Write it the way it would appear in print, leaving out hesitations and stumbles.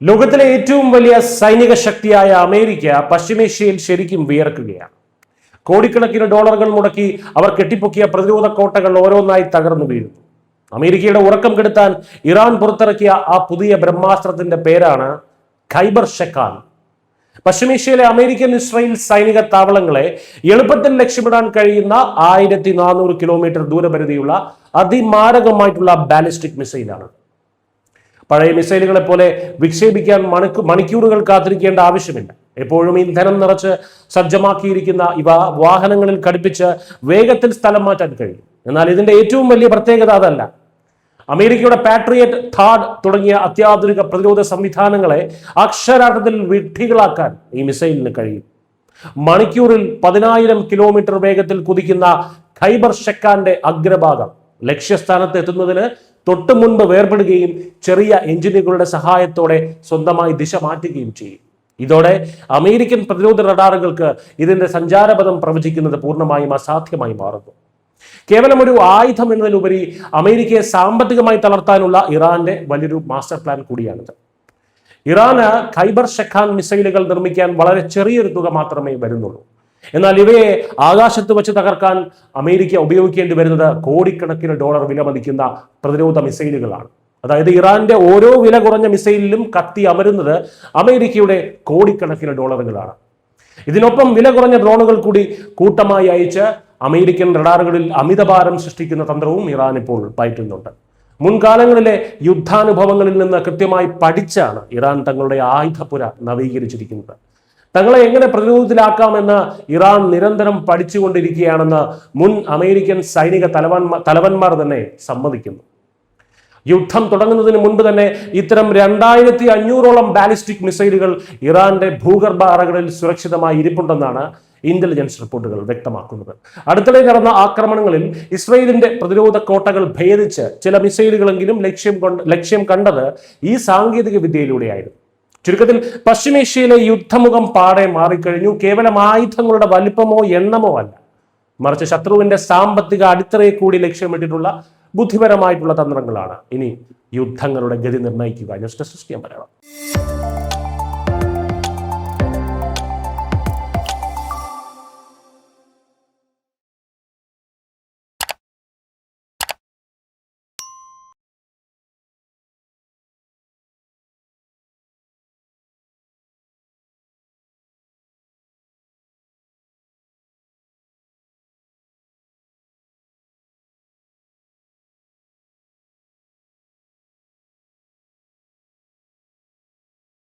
ലോകത്തിലെ ഏറ്റവും വലിയ സൈനിക ശക്തിയായ അമേരിക്ക പശ്ചിമേഷ്യയിൽ ശരിക്കും വിയർക്കുകയാണ്. കോടിക്കണക്കിന് ഡോളറുകൾ മുടക്കി അവർ കെട്ടിപ്പൊക്കിയ പ്രതിരോധ കോട്ടകൾ ഓരോന്നായി തകർന്നു വീഴുന്നു. അമേരിക്കയുടെ ഉറക്കം കെടുത്താൻ ഇറാൻ പുറത്തിറക്കിയ ആ പുതിയ ബ്രഹ്മാസ്ത്രത്തിന്റെ പേരാണ് ഖൈബർ ഷെക്കാൻ. പശ്ചിമേഷ്യയിലെ അമേരിക്കൻ ഇസ്രായേൽ സൈനിക താവളങ്ങളെ എളുപ്പത്തിൽ ലക്ഷ്യമിടാൻ കഴിയുന്ന 1400 കിലോമീറ്റർ ദൂരപരിധിയുള്ള അതിമാരകമായിട്ടുള്ള ബാലിസ്റ്റിക് മിസൈലാണ്. പഴയ മിസൈലുകളെ പോലെ വിക്ഷേപിക്കാൻ മണിക്കൂറുകൾ കാത്തിരിക്കേണ്ട ആവശ്യമില്ല. എപ്പോഴും ഇന്ധനം നിറച്ച് സജ്ജമാക്കിയിരിക്കുന്ന ഇവ വാഹനങ്ങളിൽ ഘടിപ്പിച്ച് വേഗത്തിൽ സ്ഥലം മാറ്റാൻ കഴിയും. എന്നാൽ ഇതിന്റെ ഏറ്റവും വലിയ പ്രത്യേകത അതല്ല. അമേരിക്കയുടെ പാട്രിയറ്റ്, താഡ് തുടങ്ങിയ അത്യാധുനിക പ്രതിരോധ സംവിധാനങ്ങളെ അക്ഷരാർത്ഥത്തിൽ വിഡ്ഢികളാക്കാൻ ഈ മിസൈലിന് കഴിയും. മണിക്കൂറിൽ 10,000 കിലോമീറ്റർ വേഗത്തിൽ കുതിക്കുന്ന ഖൈബർ ഷെക്കാന്റെ അഗ്രഭാഗം ലക്ഷ്യസ്ഥാനത്ത് എത്തുന്നതിന് തൊട്ടു മുൻപ് വേർപെടുകയും ചെറിയ എഞ്ചിനുകളുടെ സഹായത്തോടെ സ്വന്തമായി ദിശ മാറ്റുകയും ചെയ്യും. ഇതോടെ അമേരിക്കൻ പ്രതിരോധ റഡാറുകൾക്ക് ഇതിന്റെ സഞ്ചാരപഥം പ്രവചിക്കുന്നത് പൂർണ്ണമായും അസാധ്യമായി മാറുന്നു. കേവലം ഒരു ആയുധം എന്നതിലുപരി അമേരിക്കയെ സാമ്പത്തികമായി തളർത്താനുള്ള ഇറാന്റെ വലിയൊരു മാസ്റ്റർ പ്ലാൻ കൂടിയാണിത്. ഇറാന് ഖൈബർ ഷെക്കാൻ മിസൈലുകൾ നിർമ്മിക്കാൻ വളരെ ചെറിയൊരു തുക മാത്രമേ വരുന്നുള്ളൂ. എന്നാൽ ഇവയെ ആകാശത്ത് വെച്ച് തകർക്കാൻ അമേരിക്ക ഉപയോഗിക്കേണ്ടി വരുന്നത് കോടിക്കണക്കിന് ഡോളർ വിലമതിക്കുന്ന പ്രതിരോധ മിസൈലുകളാണ്. അതായത് ഇറാന്റെ ഓരോ വില കുറഞ്ഞ മിസൈലിലും കത്തി അമരുന്നത് അമേരിക്കയുടെ കോടിക്കണക്കിന് ഡോളറുകളാണ്. ഇതിനൊപ്പം വില കുറഞ്ഞ ഡ്രോണുകൾ കൂടി കൂട്ടമായി അയച്ച് അമേരിക്കൻ റഡാറുകളിൽ അമിതഭാരം സൃഷ്ടിക്കുന്ന തന്ത്രവും ഇറാൻ ഇപ്പോൾ പയറ്റുന്നുണ്ട്. മുൻകാലങ്ങളിലെ യുദ്ധാനുഭവങ്ങളിൽ നിന്ന് കൃത്യമായി പഠിച്ചാണ് ഇറാൻ തങ്ങളുടെ ആയുധപ്പുര നവീകരിച്ചിരിക്കുന്നത്. തങ്ങളെ എങ്ങനെ പ്രതിരോധത്തിലാക്കാമെന്ന് ഇറാൻ നിരന്തരം പഠിച്ചുകൊണ്ടിരിക്കുകയാണെന്ന് മുൻ അമേരിക്കൻ സൈനിക തലവന്മാർ തന്നെ സമ്മതിക്കുന്നു. യുദ്ധം തുടങ്ങുന്നതിന് മുൻപ് തന്നെ ഇത്തരം 2500ഓളം ബാലിസ്റ്റിക് മിസൈലുകൾ ഇറാന്റെ ഭൂഗർഭ അറകളിൽ സുരക്ഷിതമായി ഇരിപ്പുണ്ടെന്നാണ് ഇന്റലിജൻസ് റിപ്പോർട്ടുകൾ വ്യക്തമാക്കുന്നത്. അടുത്തിടെ നടന്ന ആക്രമണങ്ങളിൽ ഇസ്രയേലിന്റെ പ്രതിരോധ കോട്ടകൾ ഭേദിച്ച് ചില മിസൈലുകളെങ്കിലും ലക്ഷ്യം കണ്ടത് ഈ സാങ്കേതിക വിദ്യയിലൂടെയായിരുന്നു. ചുരുക്കത്തിൽ പശ്ചിമേഷ്യയിലെ യുദ്ധമുഖം പാടെ മാറിക്കഴിഞ്ഞു. കേവലം ആയുധങ്ങളുടെ വലിപ്പമോ എണ്ണമോ അല്ല, മറിച്ച് ശത്രുവിന്റെ സാമ്പത്തിക അടിത്തറയെ കൂടി ലക്ഷ്യമിട്ടിട്ടുള്ള ബുദ്ധിപരമായിട്ടുള്ള തന്ത്രങ്ങളാണ് ഇനി യുദ്ധങ്ങളുടെ ഗതി നിർണ്ണയിക്കുക. News desk Malayalam.